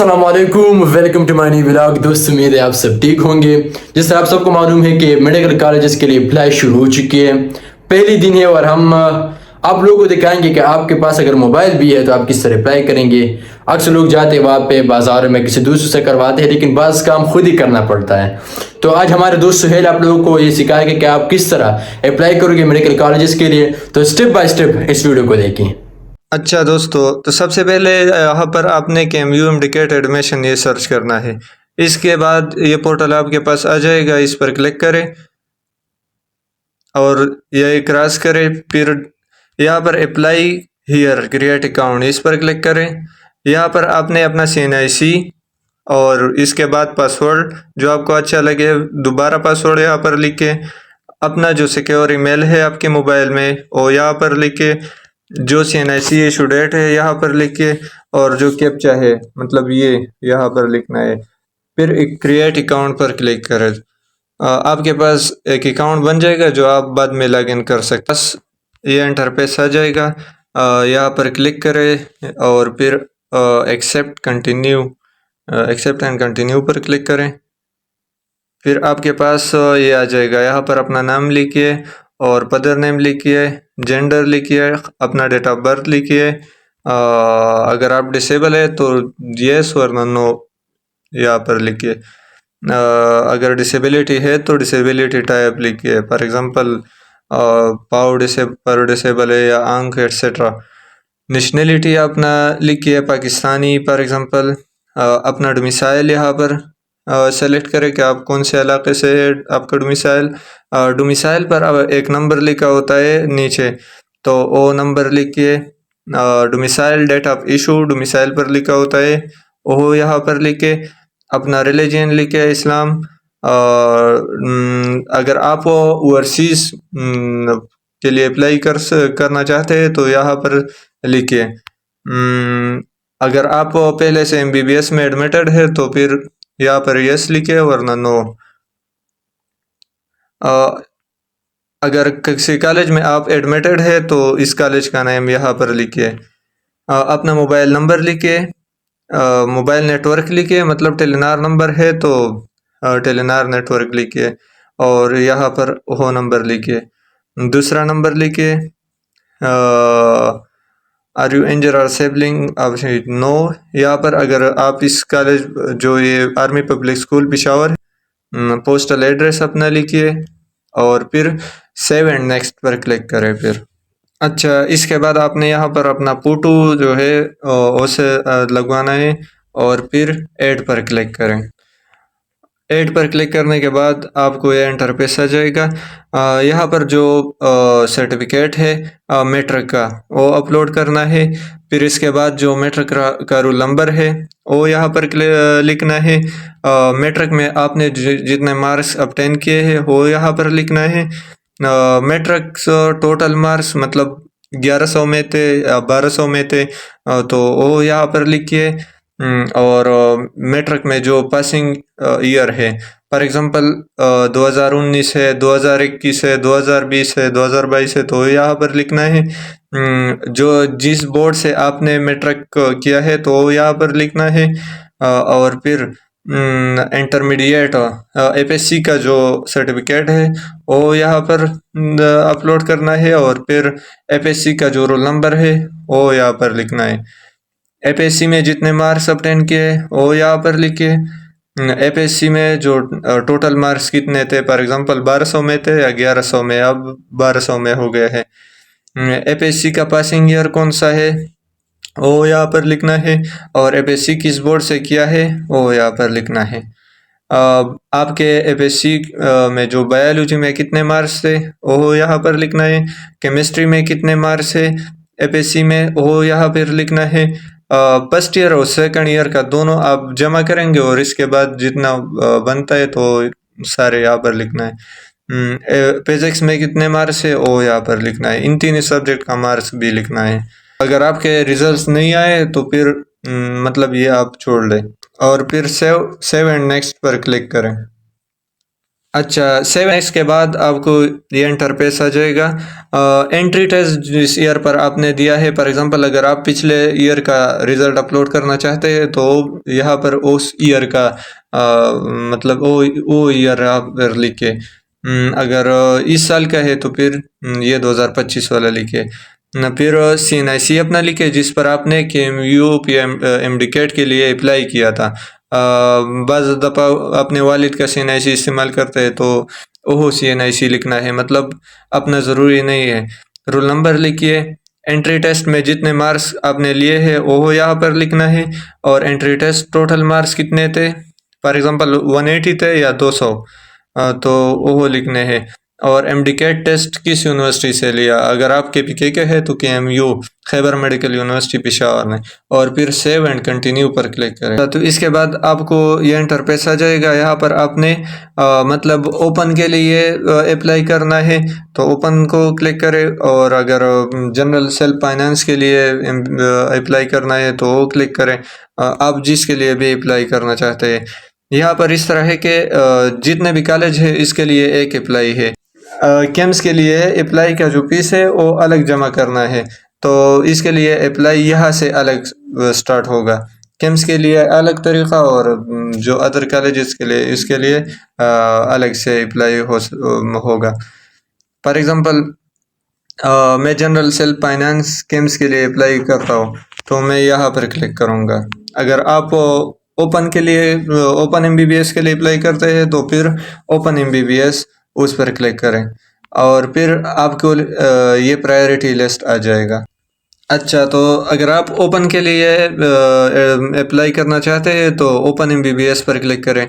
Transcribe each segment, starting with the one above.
अस्सलामुअलैकुम, welcome to my new vlog. दोस्त, उम्मीद है आप सब ठीक होंगे। जैसे आप सबको मालूम है कि मेडिकल कॉलेजेस के लिए अप्लाई शुरू हो चुकी है। पहली दिन है और हम आप लोगों को दिखाएंगे कि आपके पास अगर मोबाइल भी है तो आप किस तरह अप्लाई करेंगे। अक्सर लोग जाते हैं वहाँ पे बाजार में किसी दूसरे से करवाते हैं, लेकिन बाज़ काम खुद ही करना पड़ता है। तो आज हमारे दोस्त सुहेल आप लोगों को ये सिखाएगा कि आप किस तरह अप्लाई करोगे मेडिकल कॉलेजेस के लिए। तो स्टेप बाय स्टेप इस वीडियो को देखें। अच्छा दोस्तों, तो सबसे पहले यहाँ पर आपने केएमयू एमडीकेट एडमिशन ये सर्च करना है। इसके बाद ये पोर्टल आपके पास आ जाएगा, इस पर क्लिक करें और यह क्रॉस करें। फिर यहाँ पर अप्लाई हियर क्रिएट अकाउंट, इस पर क्लिक करें। यहाँ पर आपने अपना CNIC और इसके बाद पासवर्ड जो आपको अच्छा लगे, दोबारा पासवर्ड यहाँ पर लिखे। अपना जो सिक्योर ईमेल है आपके मोबाइल में वो यहाँ पर लिखे। जो CNIC इशू डेट है यहाँ पर लिखिए और जो कैप्चा है मतलब ये यहाँ पर लिखना है। फिर एक क्रिएट अकाउंट पर क्लिक करें। आपके पास एक अकाउंट बन जाएगा जो आप बाद में लॉगिन कर सकते। बस ये इंटरफेस आ जाएगा। यहाँ पर क्लिक करें और फिर एक्सेप्ट एंड कंटिन्यू पर क्लिक करें। फिर आपके पास ये आ जाएगा। यहाँ पर अपना नाम लिखिए और मदर नेम लिखिए, जेंडर लिखिए, अपना डेट ऑफ बर्थ लिखिए। अगर आप डिसेबल है तो यस वरना नो यहाँ पर लिखिए। अगर डिसेबिलिटी है तो डिसेबिलिटी टाइप लिखिए, फॉर एग्जांपल पाव डिसेबल है या आंख एक्सेट्रा। नेशनलिटी अपना लिखिए पाकिस्तानी, फॉर एग्जांपल। अपना डोमिसाइल यहाँ पर सेलेक्ट करें कि आप कौन से इलाके से है आपका डोमिसाइल। डोमिसाइल पर अब एक नंबर लिखा होता है नीचे, तो वो नंबर लिखिए। Domicile date of issue domicile पर लिखा होता है, वो यहाँ पर लिखे। अपना रिलीजन लिखे इस्लाम। अगर आप ओवरसीज के लिए अप्लाई करना चाहते हैं तो यहाँ पर लिखिए। अगर आप पहले से MBBS में एडमिटेड है तो फिर यहाँ पर यस लिखे वरना नो। अगर किसी कॉलेज में आप एडमिटेड है तो इस कॉलेज का नाम यहाँ पर लिखिए। अपना मोबाइल नंबर लिखिए, मोबाइल नेटवर्क लिखिए, मतलब टेलीनार नंबर है तो टेलीनार नेटवर्क लिखिए और यहाँ पर वो नंबर लिखिए। दूसरा नंबर लिखिए। आर यू इंजर और सेबलिंग आप नो। यहाँ पर अगर आप इस कॉलेज जो ये army public school Peshawar, postal address अपना लिखिए और फिर सेव एंड नेक्स्ट पर क्लिक करें। फिर अच्छा, इसके बाद आपने यहाँ पर अपना फोटो जो है उसे लगवाना है और फिर ऐड पर क्लिक करें। ऐड पर क्लिक करने के बाद आपको यह इंटरफेस आ जाएगा। यहाँ पर जो सर्टिफिकेट है मैट्रिक का वो अपलोड करना है। फिर इसके बाद जो मैट्रिक का रोल नंबर है वो यहाँ पर लिखना है। मैट्रिक में आपने जितने मार्क्स ऑब्टेन किए हैं वो यहाँ पर लिखना है। मैट्रिक टोटल मार्क्स मतलब 1100 में थे या 1200 में थे, तो वो यहाँ पर लिखिए। और मैट्रिक में जो पासिंग ईयर है, फॉर एग्जांपल 2019 है, 2021 है, 2020 है, 2022 है, तो यहाँ पर लिखना है। जो जिस बोर्ड से आपने मैट्रिक किया है तो यहाँ पर लिखना है। और फिर इंटरमीडिएट FSC का जो सर्टिफिकेट है वो यहाँ पर अपलोड करना है और फिर FSC का जो रोल नंबर है वो यहाँ पर लिखना है। FSC में जितने मार्क्स ऑब्टेन किए वो यहाँ पर लिखे। FSC में जो टोटल मार्क्स कितने थे, फॉर एग्जांपल 1200 में थे या 1100 में, अब 1200 में हो गए हैं। FSC का पासिंग ईयर कौन सा है वो यहाँ पर लिखना है और FSC किस बोर्ड से किया है वो यहाँ पर लिखना है। आपके FSC में जो बायोलॉजी में कितने मार्क्स थे वो यहाँ पर लिखना है। केमिस्ट्री में कितने मार्क्स है FSC में वो यहाँ पर लिखना है। फर्स्ट ईयर और सेकंड ईयर का दोनों आप जमा करेंगे और इसके बाद जितना बनता है तो सारे यहाँ पर लिखना है। फिजिक्स में कितने मार्क्स है वो यहाँ पर लिखना है। इन तीन सब्जेक्ट का मार्क्स भी लिखना है। अगर आपके रिजल्ट्स नहीं आए तो फिर मतलब ये आप छोड़ लें और फिर सेव एंड नेक्स्ट पर क्लिक करें। अच्छा, 7x के बाद आपको ये इंटरफेस आ जाएगा। एंट्री टेस्ट जिस ईयर पर आपने दिया है, फॉर एग्जांपल अगर आप पिछले ईयर का रिजल्ट अपलोड करना चाहते हैं तो यहाँ पर उस ईयर का मतलब वो ईयर आप लिख के, अगर इस साल का है तो फिर ये 2025 वाला लिखे न, फिर CNIC अपना लिखे जिस पर आपने KMU MDCAT के लिए अप्लाई किया था। बाज़ दफ़ा अपने वालिद का CNIC इस्तेमाल करते हैं तो ओहो CNIC लिखना है, मतलब अपना ज़रूरी नहीं है। रोल नंबर लिखिए, एंट्री टेस्ट में जितने मार्क्स आपने लिए हैं ओहो यहाँ पर लिखना है, और एंट्री टेस्ट टोटल मार्क्स कितने थे, फॉर एग्जांपल 180 थे या 200, तो ओहो लिखने हैं। और MDCAT टेस्ट किस यूनिवर्सिटी से लिया, अगर आप KPK के है तो KMU Khyber medical university Peshawar में, और फिर सेव एंड कंटिन्यू पर क्लिक करें। तो इसके बाद आपको यह इंटरफेस आ जाएगा। यहाँ पर आपने मतलब ओपन के लिए अप्लाई करना है तो ओपन को क्लिक करें, और अगर जनरल सेल्फ फाइनेंस के लिए अप्लाई करना है तो वो क्लिक करें। आप जिसके लिए भी अप्लाई करना चाहते हैं, यहाँ पर इस तरह है कि जितने भी कॉलेज है इसके लिए एक अप्लाई है। केम्स के लिए अप्लाई का जो फीस है वो अलग जमा करना है, तो इसके लिए अप्लाई यहाँ से अलग स्टार्ट होगा। केम्स के लिए अलग तरीक़ा, और जो अदर कॉलेजेस के लिए इसके लिए अलग से अप्लाई होगा। फॉर एग्ज़ाम्पल मैं जनरल सेल्फ फाइनेंस केम्स के लिए अप्लाई करता हूँ तो मैं यहाँ पर क्लिक करूँगा। अगर आप ओपन के लिए ओपन MBBS के लिए अप्लाई करते हैं तो फिर ओपन MBBS उस पर क्लिक करें, और फिर आपको ये प्रायोरिटी लिस्ट आ जाएगा। अच्छा, तो अगर आप ओपन के लिए अप्लाई करना चाहते हैं तो ओपन MBBS पर क्लिक करें।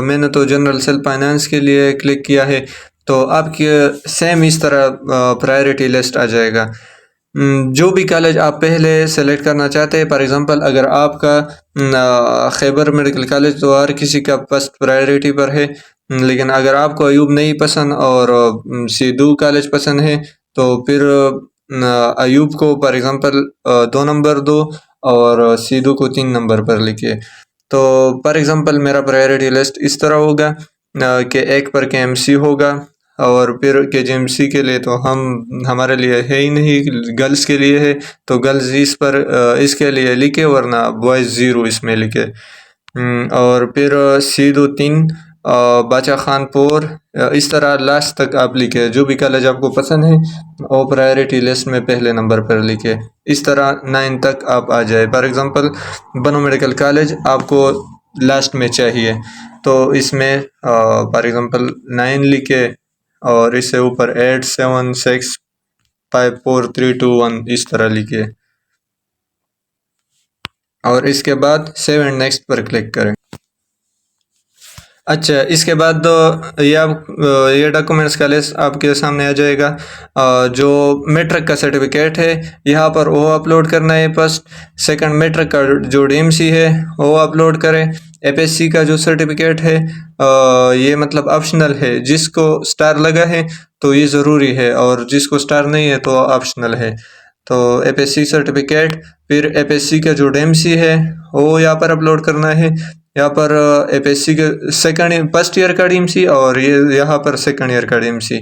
मैंने तो जनरल सेल्फ फाइनेंस के लिए क्लिक किया है, तो आपके सेम इस तरह प्रायोरिटी लिस्ट आ जाएगा। जो भी कॉलेज आप पहले सेलेक्ट करना चाहते हैं, फॉर एग्जांपल अगर आपका खैबर मेडिकल कॉलेज तो हर किसी का फर्स्ट प्रायोरिटी पर है, लेकिन अगर आपको अयूब नहीं पसंद और सीधू कॉलेज पसंद है तो फिर अयूब को फॉर एग्जांपल 2 नंबर दो और सीधू को 3 नंबर पर लिखिए। तो फॉर एग्जांपल मेरा प्रायोरिटी लिस्ट इस तरह होगा कि 1 पर KMC होगा, और फिर KGMC के लिए तो हमारे लिए है ही नहीं, गर्ल्स के लिए है तो गर्ल्स इस पर इसके लिए लिखे, वरना बॉयज़ 0 इसमें लिखे। और फिर सीधू 3, बाचा खानपुर, इस तरह लास्ट तक आप लिखे। जो भी कॉलेज आपको पसंद है वो प्रायोरिटी लिस्ट में पहले नंबर पर लिखे। इस तरह 9 तक आप आ जाए। फॉर एग्जांपल बनो मेडिकल कॉलेज आपको लास्ट में चाहिए तो इसमें फॉर एग्जांपल 9 लिखे, और इससे ऊपर 8 7 6 5 4 3 2 1 इस तरह लिखिए, और इसके बाद सेव एंड नेक्स्ट पर क्लिक करें। अच्छा, इसके बाद ये डॉक्यूमेंट्स का लिस्ट आपके सामने आ जाएगा। जो मैट्रिक का सर्टिफिकेट है यहाँ पर वो अपलोड करना है फर्स्ट। सेकंड, मैट्रिक का जो DMC है वो अपलोड करें। FSC का जो सर्टिफिकेट है ये मतलब ऑप्शनल है, जिसको स्टार लगा है तो ये ज़रूरी है, और जिसको स्टार नहीं है तो ऑप्शनल है। तो FSC सर्टिफिकेट, फिर FSC का जो DMC है वो यहाँ पर अपलोड करना है। यहाँ पर FSC के फर्स्ट ईयर का DMC, और ये यहाँ पर सेकंड ईयर का DMC।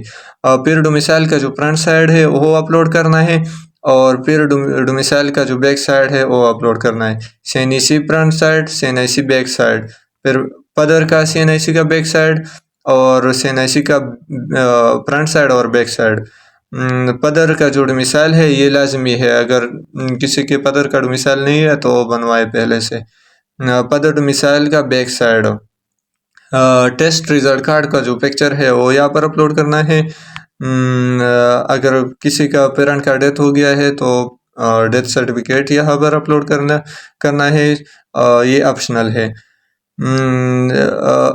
फिर डोमिसाइल का जो फ्रंट साइड है वो अपलोड करना है, और फिर डोमिसाइल का जो बैक साइड है वो अपलोड करना है। CNIC front side, CNIC back side, फिर पदर का CNIC का बैक साइड, और CNIC का फ्रंट साइड और बैक साइड। पदर का जो डोमिसाइल है ये लाजमी है, अगर किसी के पदर का डोमिसाइल नहीं है तो बनवाए पहले से। पदर डोमिसाइल का back side. Test result card का जो पिक्चर है वो यहाँ पर अपलोड करना है। अगर किसी का पेरेंट का डेथ हो गया है तो डेथ सर्टिफिकेट यहाँ पर अपलोड करना है, ये ऑप्शनल है।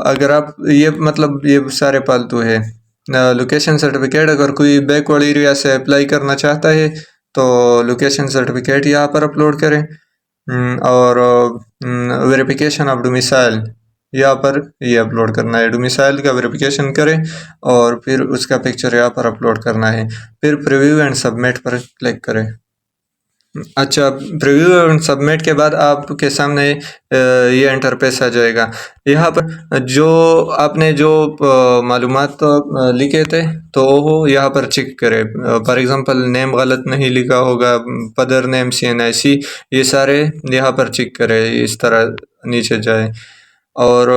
अगर आप ये मतलब ये सारे पालतू है। लोकेशन सर्टिफिकेट, अगर कोई बैकवर्ड एरिया से अप्लाई करना चाहता है तो लोकेशन सर्टिफिकेट यहाँ पर अपलोड करें, और वेरिफिकेशन ऑफ डोमिसाइल यहाँ पर ये अपलोड करना है। डोमिसाइल का वेरिफिकेशन करें और फिर उसका पिक्चर यहाँ पर अपलोड करना है, फिर प्रीव्यू एंड सबमिट पर क्लिक करें। अच्छा, प्रीव्यू और सबमिट के बाद आपके सामने ये इंटरफेस आ जाएगा। यहाँ पर जो आपने जो मालूमात लिखे थे तो वो यहाँ पर चेक करें। फॉर एग्जांपल नेम गलत नहीं लिखा होगा, पदर नेम CNIC, ये सारे यहाँ पर चेक करें। इस तरह नीचे जाए और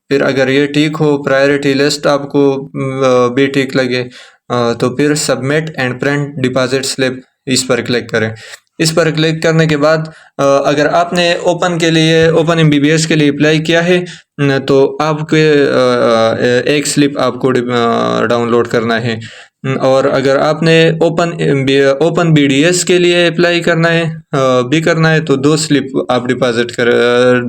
फिर अगर ये ठीक हो, प्रायोरिटी लिस्ट आपको भी ठीक लगे, तो फिर submit and print deposit slip इस पर क्लिक करें। इस पर क्लिक करने के बाद अगर आपने ओपन MBBS के लिए अप्लाई किया है तो आपके एक स्लिप आपको डाउनलोड करना है। और अगर आपने ओपन BDS के लिए अप्लाई करना है तो 2 स्लिप आप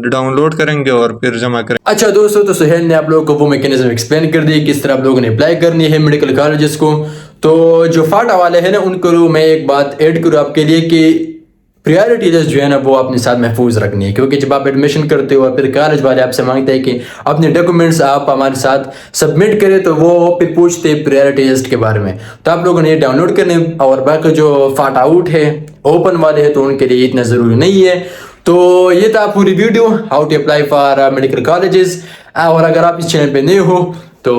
डाउनलोड करेंगे और फिर जमा करेंगे। अच्छा दोस्तों, तो सुहेल ने आप लोगों को वो मैकेनिज्म एक्सप्लेन कर दी किस तरह आप लोगों ने अप्लाई करनी है मेडिकल कॉलेजेस को। तो जो फाटा वाले हैं ना, उनको मैं एक बात ऐड करूँ आपके लिए कि प्रायोरिटी लिस्ट जो है ना वो अपने साथ महफूज रखनी है, क्योंकि जब आप एडमिशन करते हो फिर कॉलेज वाले आपसे मांगते हैं कि अपने डॉक्यूमेंट्स आप हमारे साथ सबमिट करें, तो वो फिर पूछते हैं प्रायोरिटी लिस्ट के बारे में। तो आप लोगों ने ये डाउनलोड करने, और बाकी जो फाट आउट है ओपन वाले हैं तो उनके लिए इतना ज़रूरी नहीं है। तो ये था पूरी video how to apply for medical colleges. और अगर आप इस चैनल पे नए हो तो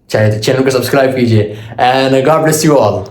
चाहे चैनल को सब्सक्राइब कीजिए। And God bless you all.